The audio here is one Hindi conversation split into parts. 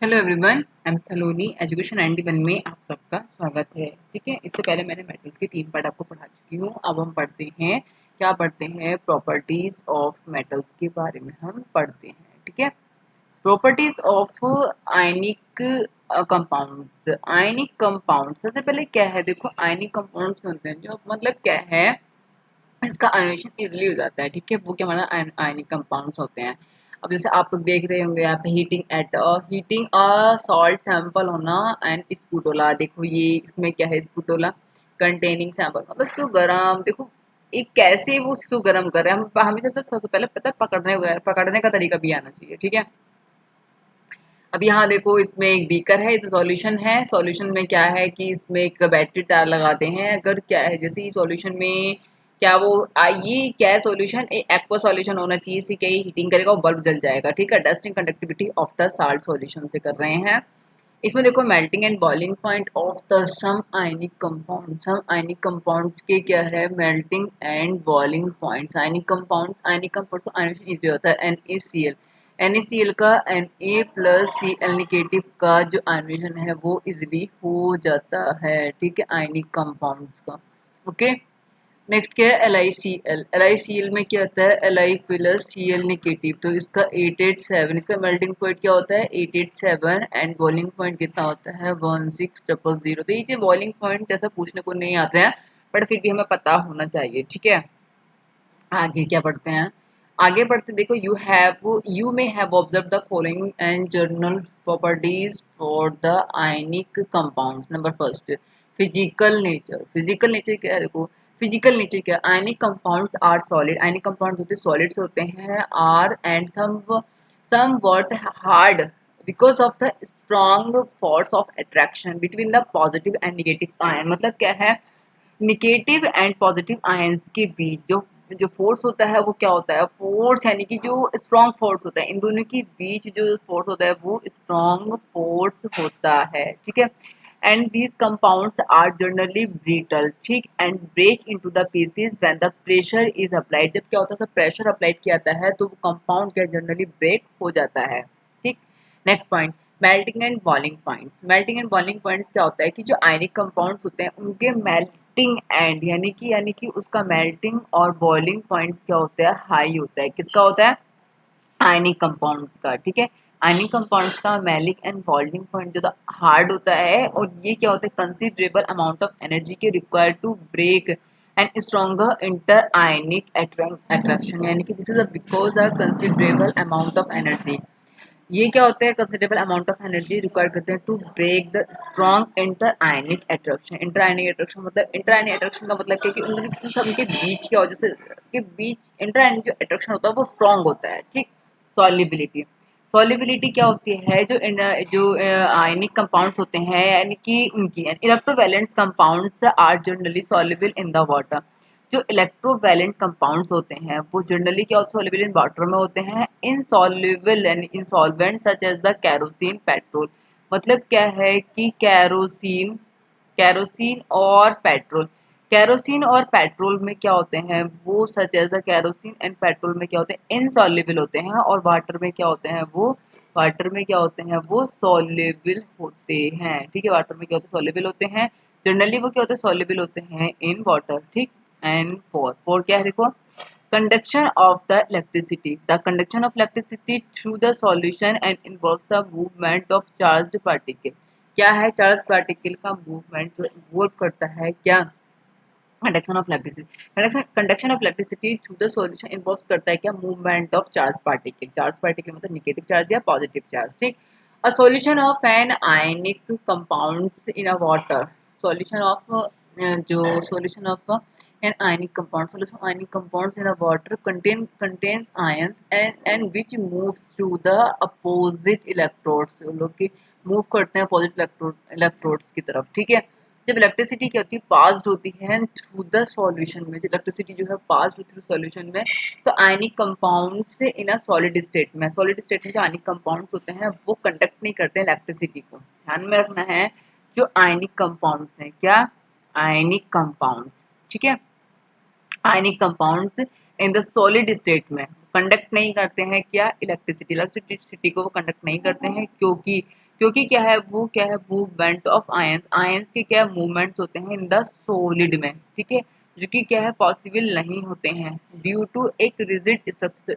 Hello everyone, I am Saloni. Education 91 में आप सबका स्वागत है। ठीक है, इससे पहले मैंने मेटल्स के 3 पार्ट आपको पढ़ा चुकी हूँ। अब हम पढ़ते हैं, क्या पढ़ते हैं, प्रॉपर्टीज ऑफ मेटल्स के बारे में हम पढ़ते हैं। ठीक है, properties of ionic compounds. Ionic compound सबसे पहले क्या है, देखो आयनिक कंपाउंड्स होते हैं जो मतलब क्या है, इसका अन्वेषण इजीली हो जाता है। ठीक है, वो क्या हमारा आयनिक कंपाउंड्स होते हैं। अब जैसे आप लोग देख रहे होंगे, आप हीटिंग अ सॉल्ट सैंपल होना एंड स्पुटोला। देखो ये इसमें क्या है, स्पुटोला कंटेनिंग सैंपल मतलब सुगरम। देखो एक कैसे वो सुगरम कर रहे हैं, हम हमें सबसे पहले पता है पकड़ने का तरीका भी आना चाहिए। ठीक है, अब यहाँ देखो इसमें एक बीकर है, इसमें सॉल्यूशन है। सॉल्यूशन में क्या है कि इसमें एक बैटरी तार लगाते हैं। अगर क्या है, जैसे ही सॉल्यूशन में क्या वो ये क्या है, सॉल्यूशन एक्वा सॉल्यूशन होना चाहिए। इसे क्या हीटिंग करेगा, वो बल्ब जल जाएगा। ठीक है, testing conductivity of the salt solution से कर रहे हैं। इसमें देखो melting and boiling point of the some ionic compound. Some ionic compound के क्या है, melting and boiling points. Ionic compound तो आयनिक इजी होता है, NaCl। NaCl का Na+Cl निगेटिव का जो आयनिशन है वो इजिली हो जाता है। ठीक है, आयनिक कंपाउंड्स का। ओके, नेक्स्ट क्या है, LiCl में क्या होता है, Li+Cl निगेटिव। तो इसका 887, इसका मेल्टिंग पॉइंट क्या होता है 887 एंड बॉइलिंग पॉइंट कितना होता है 1600। तो ये बॉइलिंग पॉइंट जैसा पूछने को नहीं आते हैं, बट फिर भी हमें पता होना चाहिए। ठीक है, आगे क्या पढ़ते हैं, आगे पढ़ते देखो, you may have observe the following and general properties for the ionic compounds. Number first, physical nature क्या है, देखो फिजिकल नेचर क्या है, ionic compounds are solid. Ionic compounds होते हैं सॉलिड्स होते हैं, are and some very hard because of the strong force of attraction between the positive and negative ion. मतलब क्या है, निगेटिव एंड पॉजिटिव आयंस के बीच जो जो फोर्स होता है वो क्या होता है, फोर्स यानी कि जो स्ट्रॉन्ग फोर्स होता है, इन दोनों के बीच जो फोर्स होता है वो स्ट्रॉन्ग फोर्स होता है। ठीक है, and these compounds are generally brittle, ठीक, and break into the pieces when the pressure is applied. जब क्या होता है, प्रेशर अप्लाइड किया जाता है तो वो कंपाउंड क्या जनरली ब्रेक हो जाता है। ठीक, next point, melting and boiling points. Melting and boiling points क्या होता है कि जो आयनिक कंपाउंड्स होते हैं उनके मेल्टिंग एंड यानी कि उसका मेल्टिंग और बॉइलिंग पॉइंट्स क्या होता है, हाई होता है। किसका होता है, आयनिक कंपाउंड्स का। ठीक है, आयनिक कंपाउंड्स का मेलिक एंड बॉइलिंग पॉइंट जो हार्ड होता है, और ये क्या होता है, कंसिडरेबल अमाउंट ऑफ एनर्जी के required to break and stronger inter ionic attraction. यानी कि this is because a considerable amount of energy. ये क्या होते हैं, considerable amount of energy require करते हैं to break the strong inter ionic attraction. Inter ionic attraction मतलब, इंटर आयनिक अट्रैक्शन का मतलब क्या है कि उन दोनों के सबके बीच क्या हो, जैसे के बीच इंटर आयनिक जो अट्रैक्शन होता है वो स्ट्रॉन्ग होता है। ठीक, सॉल्युबिलिटी। सॉल्युबिलिटी क्या होती है, जो आयनिक कंपाउंड्स होते हैं यानी कि उनकी electrovalent compounds are generally soluble in the water. जो इलेक्ट्रोवैलेंट कंपाउंड्स होते हैं वो जनरली क्या सॉल्युबल इन वाटर में होते हैं। Insoluble and insolvent such as the kerosene petrol. मतलब क्या है कि कैरोसिन कैरोसिन और पेट्रोल, कैरोसिन और पेट्रोल में क्या होते हैं वो, such as the kerosene and petrol में क्या होते हैं, इनसॉल्युबल होते हैं। और वाटर में क्या होते हैं वो, वाटर में क्या होते हैं वो सॉल्युबल होते हैं। ठीक है, वाटर में क्या होते हैं, सॉल्युबल होते हैं। जनरली वो क्या होते हैं, सॉल्युबल होते हैं इन वाटर। ठीक, एंड फोर क्या है, देखो conduction of the electricity. The conduction of electricity through the solution and involves the movement of charged particle. क्या है, चार्ज पार्टिकल का मूवमेंट जो इन्वॉल्व करता है क्या, conduction of electricity. Conduction of electricity through the solution involve करता है क्या, movement of charge particle. Charge particle मतलब निगेटिव चार्ज या पॉजिटिव चार्ज। ठीक, a solution of an ionic compounds in a water. Solution of जो solution of an ionic compound, solution of ionic compounds in a water contains ions and which moves to the opposite electrodes। वो लोग की मूव करते हैं अपोजिट इलेक्ट्रोड्स की तरफ। ठीक है, जब इलेक्ट्रिसिटी क्या होती है, पास्ड होती है थ्रू द सॉल्यूशन में, जब इलेक्ट्रिसिटी जो है पास्ड होती है सॉल्यूशन में, तो आयनिक कंपाउंड से इन अ सॉलिड स्टेट में, सॉलिड स्टेट में जो आयनिक कंपाउंड्स होते हैं वो कंडक्ट नहीं करते हैं इलेक्ट्रिसिटी को। ध्यान में रखना है, जो आयनिक कंपाउंड्स हैं क्या, आयनिक कंपाउंड्स। ठीक है, ionic compounds in the solid state में कंडक्ट नहीं करते हैं क्या, इलेक्ट्रिसिटी। इलेक्ट्रिसिटी को वो कंडक्ट नहीं करते हैं क्योंकि क्योंकि क्या है, वो क्या है, मूवमेंट ऑफ आयंस, आयंस के क्या मूवमेंट्स होते हैं इन द सॉलिड में, ठीक है, जो कि क्या है पॉसिबल नहीं होते हैं ड्यू टू एक रिजिड स्ट्रक्चर,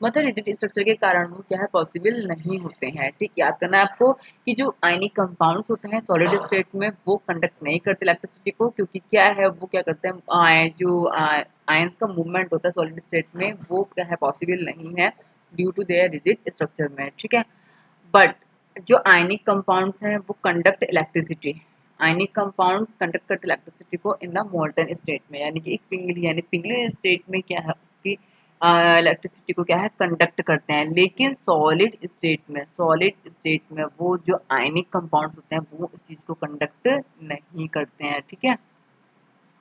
मतलब रिजिड स्ट्रक्चर के कारण वो क्या है पॉसिबल नहीं होते हैं। ठीक, याद करना है आपको कि जो आयनिक कंपाउंड्स होते हैं सॉलिड स्टेट में वो कंडक्ट नहीं करते इलेक्ट्रिसिटी को, क्योंकि क्या है वो क्या करते हैं, जो आयंस का मूवमेंट होता है सॉलिड स्टेट में वो क्या है पॉसिबल नहीं है due to their rigid structure में, ठीक है। बट जो आयनिक कंपाउंड्स हैं वो conduct electricity, ionic compounds conduct करते इलेक्ट्रिसिटी को इन द मोल्टन स्टेट में, यानी कि एक पिंगली, यानी पिंगली स्टेट में क्या है उसकी इलेक्ट्रिसिटी को क्या है कंडक्ट करते हैं। लेकिन सॉलिड स्टेट में वो जो आयनिक कंपाउंड्स होते हैं वो उस चीज़ को कंडक्ट नहीं करते हैं, ठीक है।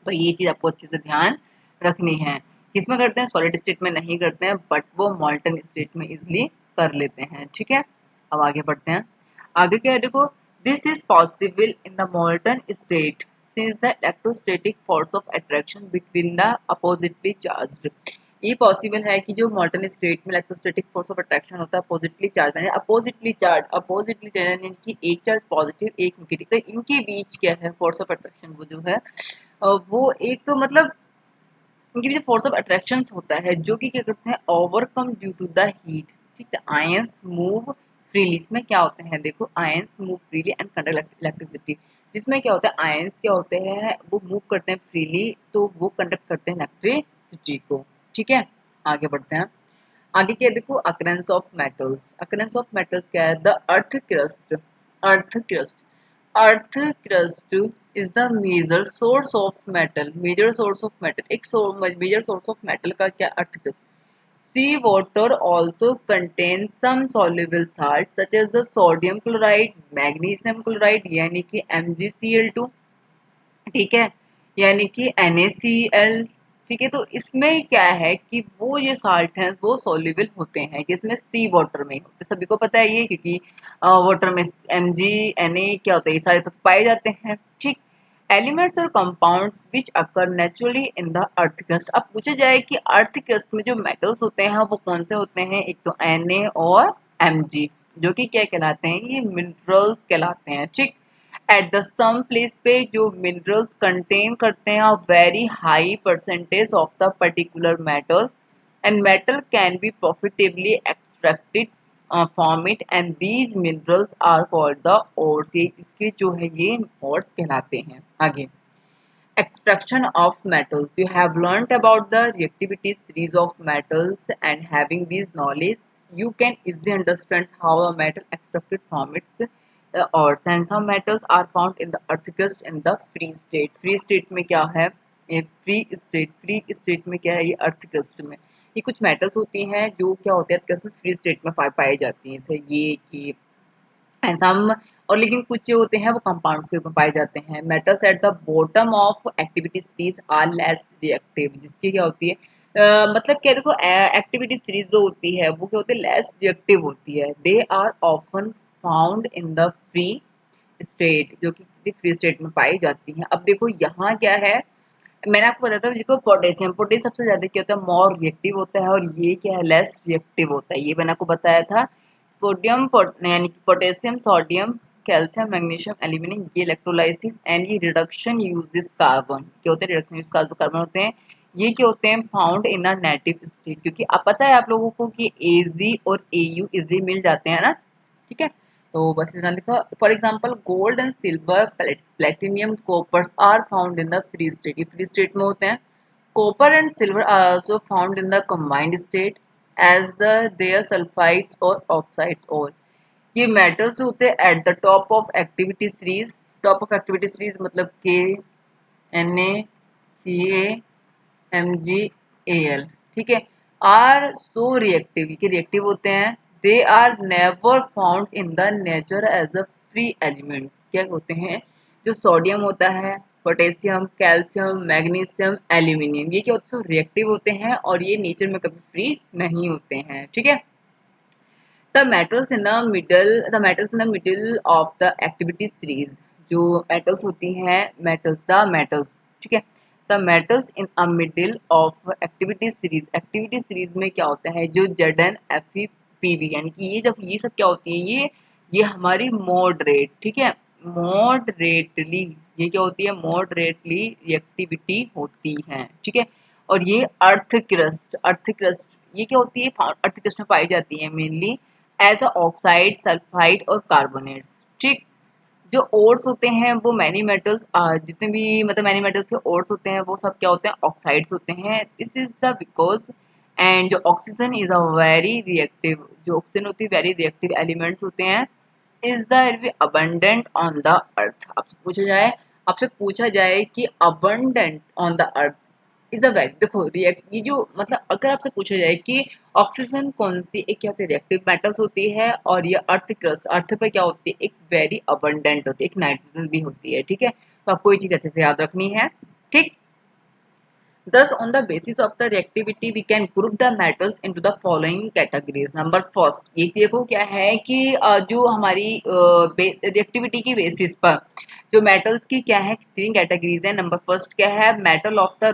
तो ये चीज़ आपको अच्छे से ध्यान रखनी है, किसमें करते हैं, सॉलिड स्टेट में नहीं करते हैं, बट वो मॉल्टन स्टेट में इजिली कर लेते हैं, ठीक है। अब आगे बढ़ते हैं, आगे क्या है देखो, this is possible in the मॉल्टन state since the electrostatic force of attraction between the oppositely charged. ये पॉसिबल है कि जो मॉल्टन स्टेट में इलेक्ट्रोस्टैटिक फोर्स ऑफ अट्रैक्शन होता है अपोजिटली चार्ज यानी कि एक चार्ज पॉजिटिव एक नेगेटिव, तो इनके बीच क्या है फोर्स ऑफ अट्रैक्शन वो जो है वो एक मतलब उनके पीछे फोर्स ऑफ अट्रैक्शन होता है जो कि क्या करते हैं overcome due to the heat, ठीक है। आयंस मूव फ्रीली, इसमें क्या होते हैं देखो, ions move freely and conduct electricity, जिसमें क्या होता है आयंस क्या होते हैं वो मूव करते हैं फ्रीली तो वो कंडक्ट करते हैं इलेक्ट्रिसिटी को, ठीक है। आगे बढ़ते हैं, आगे क्या है देखो, occurrence of metals, occurrence of metals क्या है, the earth crust earth crust is the major source of metal, major source of metal, एक मेजर सोर्स ऑफ मेटल का क्या earth crust. Sea water also contains some soluble salt such as the sodium chloride, magnesium chloride यानी कि MgCl2, ठीक है, यानी कि NaCl, ठीक है। तो इसमें क्या है कि वो ये साल्ट हैं वो सॉल्युबल होते हैं, किसमें, सी वाटर में होते, सभी को पता है ये, क्योंकि वाटर में Na क्या होता है ये सारे तत्व पाए जाते हैं, ठीक। एलिमेंट्स और compounds which occur naturally in the earth crust, अब पूछा जाए कि अर्थ क्रस्ट में जो मेटल्स होते हैं वो कौन से होते हैं, एक तो Na और Mg, जो कि क्या कहलाते हैं, ये मिनरल्स कहलाते हैं, ठीक। एट द सम प्लेस पे जो मिनरल्स कंटेन करते हैं very high percentage of the particular metals and metal can be profitably extracted from it and these minerals are called the ores, ये इसके जो है ये ओर्स कहलाते हैं। आगे, extraction of metals, you have learnt about the reactivity series of metals and having these knowledge you can easily understand how a metal extracted from its ores, and some metals are found in the earth crust in the free state, free state में क्या है, ये फ्री स्टेट में क्या है, ये अर्थ क्रस्ट में ये कुछ मेटल्स होती हैं जो क्या होते हैं क्रस्ट में फ्री स्टेट में पाई जाती हैं, जैसे ये कि ऐसा हम, और लेकिन कुछ जो होते हैं वो कंपाउंड्स के रूप में पाए जाते हैं। Metals at the bottom of activity series are less reactive, जिसकी क्या होती है मतलब क्या देखो, एक्टिविटी सीरीज जो होती है वो क्या होती है लेस रिएक्टिव होती है, they are often found in the free state, जो कि फ्री स्टेट में पाई जाती हैं। अब देखो यहाँ क्या है, मैंने आपको बताया था जिसको पोटेशियम सबसे ज्यादा क्या होता है मोर रिएक्टिव होता है, और ये क्या है लेस रिएक्टिव होता है, ये मैंने आपको बताया था। यानी कि potassium, sodium, calcium, magnesium, aluminium, ये इलेक्ट्रोलाइसिस एंड ये रिडक्शन यूजेस कार्बन, क्या होते हैं रिडक्शन यूज कार्बन होते हैं, ये क्या होते हैं found in a native state, क्योंकि अब पता है आप लोगों को कि Ag और Au इजिली मिल जाते हैं ना, ठीक है। तो बस इतना लिखा, for example gold and silver, platinum, copper are found in the free state, ये फ्री स्टेट में होते हैं। Copper and silver are also found in the combined state as the their sulphides और ऑक्साइड्स, और ये मेटल्स होते हैं at the top of activity series, top of activity series मतलब के, NaCl, ठीक है, आर सो रिएक्टिव, के रिएक्टिव होते हैं, they are never found in the nature as a free element, क्या होते हैं, जो सोडियम होता है, पोटेशियम, कैल्शियम, मैग्नीशियम, एल्यूमिनियम, ये क्या होते हैं रिएक्टिव होते हैं और ये नेचर में कभी फ्री नहीं होते हैं, ठीक है। The metals in the middle of the activity series, जो metals होती हैं metals, ठीक है। The metals in a middle of activity series में क्या होता है, जो Zn Fe Pv, यानी कि ये जब ये सब क्या होती है, ये ये हमारी मॉडरेट, ठीक है, मॉडरेटली, ये क्या होती है, मॉडरेटली रिएक्टिविटी होती है, ठीक है। और ये अर्थ क्रस्ट, अर्थ क्रस्ट ये क्या होती है, अर्थ क्रस्ट में पाई जाती है mainly as a oxide, sulphide और कार्बोनेट्स, ठीक। जो ओर्स होते हैं वो मैनी मेटल्स, जितने भी मतलब मैनी मेटल्स के ओर्स होते हैं वो सब क्या होते हैं, ऑक्साइड्स होते हैं। This is the because, and जो oxygen is a very reactive, जो ऑक्सीजन होती है वेरी रिएक्टिव एलिमेंट्स होते हैं, is the abundant on the earth. आपसे पूछा जाए कि abundant on the earth is a value, देखो रिएक्ट, ये जो मतलब अगर आपसे पूछा जाए कि ऑक्सीजन कौन सी एक क्या होती है, रिएक्टिव मेटल्स होती है, और ये अर्थ क्रस्ट, अर्थ पर क्या होती है, एक वेरी अबंडेंट होती है, एक नाइट्रोजन भी होती है, ठीक है। तो आपको ये चीज अच्छे से याद रखनी है, ठीक। Thus, on the basis of the reactivity, we can group the metals into the following categories. Number first, ये देखो क्या है कि जो हमारी रिएक्टिविटी की बेसिस पर जो मेटल्स की क्या है, तीन कैटेगरीज है। नंबर फर्स्ट क्या है, मेटल ऑफ द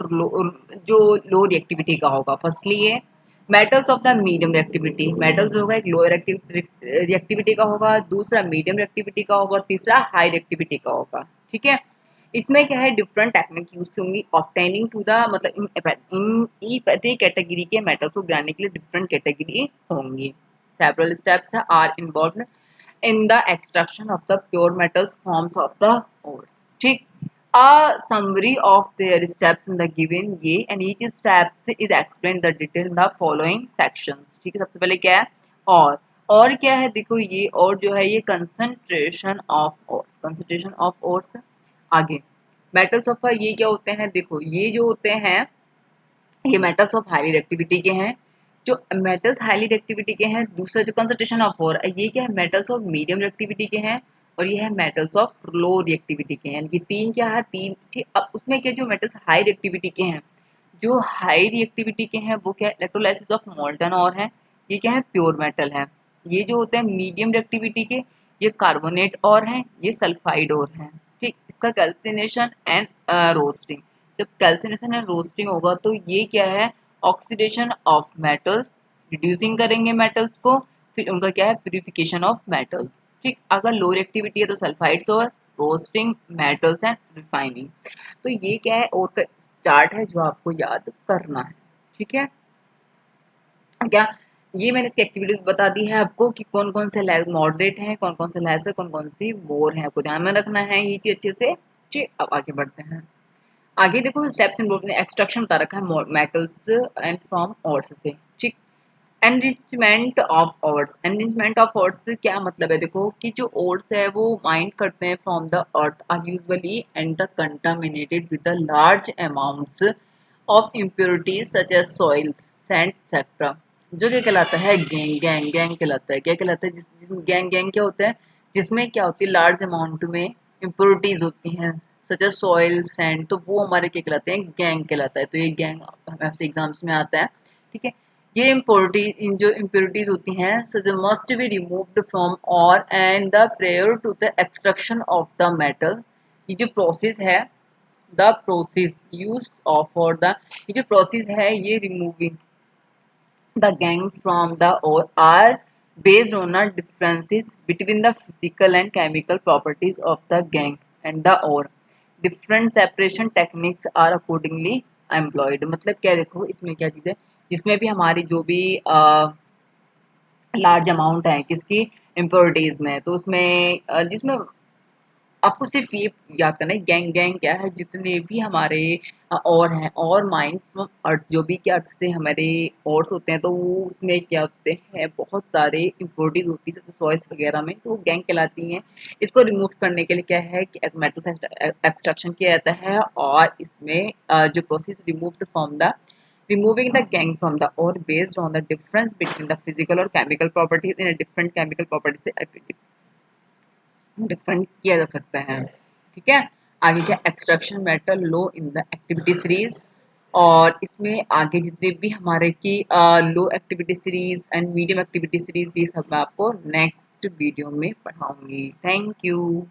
जो लो रिएक्टिविटी का होगा, फर्स्टली ये metals of the medium reactivity, metals होगा एक लो रिएक्टिविटी का होगा, दूसरा मीडियम रिएक्टिविटी का होगा, और तीसरा हाई रिएक्टिविटी का होगा, ठीक है। इसमें क्या है, डिफरेंट टेक्निक यूज होंगी ऑब्टेनिंग टू द, मतलब इन प्रत्येक कैटेगरी के मेटल्स को गिराने के लिए डिफरेंट कैटेगरी होंगी। Several steps are involved in the extraction of the pure metals forms of the ores, ठीक। A summary of their steps in the given ये and each steps is explained the detail in the following sections, ठीक है। सबसे पहले क्या है, और क्या है, देखो ये और जो है ये concentration of ores, concentration of ores. आगे मेटल्स ऑफ ये क्या होते हैं, देखो ये जो होते हैं ये मेटल्स ऑफ हाई रिएक्टिविटी के हैं, जो मेटल्स हाईली रिएक्टिविटी के हैं। दूसरा जो कंसंट्रेशन ऑफ और ये क्या है, मेटल्स ऑफ मीडियम रिएक्टिविटी के हैं, और ये है मेटल्स ऑफ लो रिएक्टिविटी के हैं, यानी कि तीन क्या है, तीन, ठीक। अब उसमें क्या, जो मेटल्स हाई रिएक्टिविटी के हैं, जो हाई रिएक्टिविटी के हैं वो क्या है, इलेक्ट्रोलाइसिस ऑफ मोल्टन और है, ये क्या है, प्योर मेटल है। ये जो होते हैं मीडियम रिएक्टिविटी के, ये कार्बोनेट और हैं, ये सल्फाइड और हैं, ठीक। इसका कैल्सिनेशन एंड रोस्टिंग, जब कैल्सिनेशन एंड रोस्टिंग होगा तो ये क्या है, ऑक्सीडेशन ऑफ मेटल्स, रिड्यूसिंग करेंगे मेटल्स को, फिर उनका क्या है, प्यूरिफिकेशन ऑफ मेटल्स, ठीक। अगर लो रिएक्टिविटी है तो सल्फाइड्स, और रोस्टिंग मेटल्स एंड रिफाइनिंग। तो ये क्या है, और का चार्ट है जो आपको याद करना है, ठीक है। क्या ये मैंने इसकी एक्टिविटीज बता दी है आपको कि कौन कौन से मॉडरेट हैं, कौन कौन से लेस है, कौन कौन सी मोर है, आपको ध्यान में रखना है ये चीज अच्छे से, ठीक। अब आगे बढ़ते हैं। आगे देखो स्टेप्स इन्वॉल्व, एक्सट्रैक्शन बता रखा है मेटल्स एंड फ्रॉम ओर्स से, ठीक। Enrichment of ores, enrichment of ores क्या मतलब है, देखो कि जो ओर्स है वो माइंड करते हैं from the earth are usually and the contaminated with the large amounts of impurities such as soil, sand etcetera. जो क्या कहलाता है, गैंग, गैंग गैंग कहलाता है, क्या कहलाता है, गैंग, गैंग क्या होता है, जिसमें क्या होती है, लार्ज अमाउंट में इम्प्योरिटीज होती हैं सच एज सॉइल, सैंड, तो वो हमारे क्या कहलाते हैं, गैंग कहलाता है। तो ये गैंग हमें एग्जाम्स में आता है, ठीक है। ये इम्प्योरिटी, जो इम्प्योरिटीज होती हैं, so they must be removed from or and the prior to the extraction of the metal। ये जो प्रोसेस है, the process use of for the, ये जो प्रोसेस है ये removing the gang from the और are based on the differences between the physical and chemical properties of the gang and the ore। Different separation techniques are accordingly employed। मतलब क्या, देखो इसमें क्या चीज़ है, जिसमें भी हमारी जो भी लार्ज अमाउंट है किसकी, इम्प्योरिटीज में, तो उसमें जिसमें आपको सिर्फ ये याद करना है, गैंग, गैंग क्या है, जितने भी हमारे और हैं, और माइंस फ्रॉम अर्थ, जो भी क्या अर्थ से हमारे ओर्स होते हैं, तो वो उसमें क्या होते हैं, बहुत सारे इम्प्योरिटीज होती है सॉइल्स वगैरह में, तो वो गैंग कहलाती हैं। इसको रिमूव करने के लिए क्या है कि मेटल एक्सट्रैक्शन किया जाता है, और इसमें जो process removed from the removing the gang from the ore based on the difference between the physical or chemical properties in a different chemical properties से डिफरेंट किया जा सकता है, ठीक है। आगे क्या, extraction metal low in the activity series, और इसमें आगे जितने भी हमारे की low activity series and medium activity series, ये सब मैं आपको नेक्स्ट वीडियो में पढ़ाऊंगी। Thank you.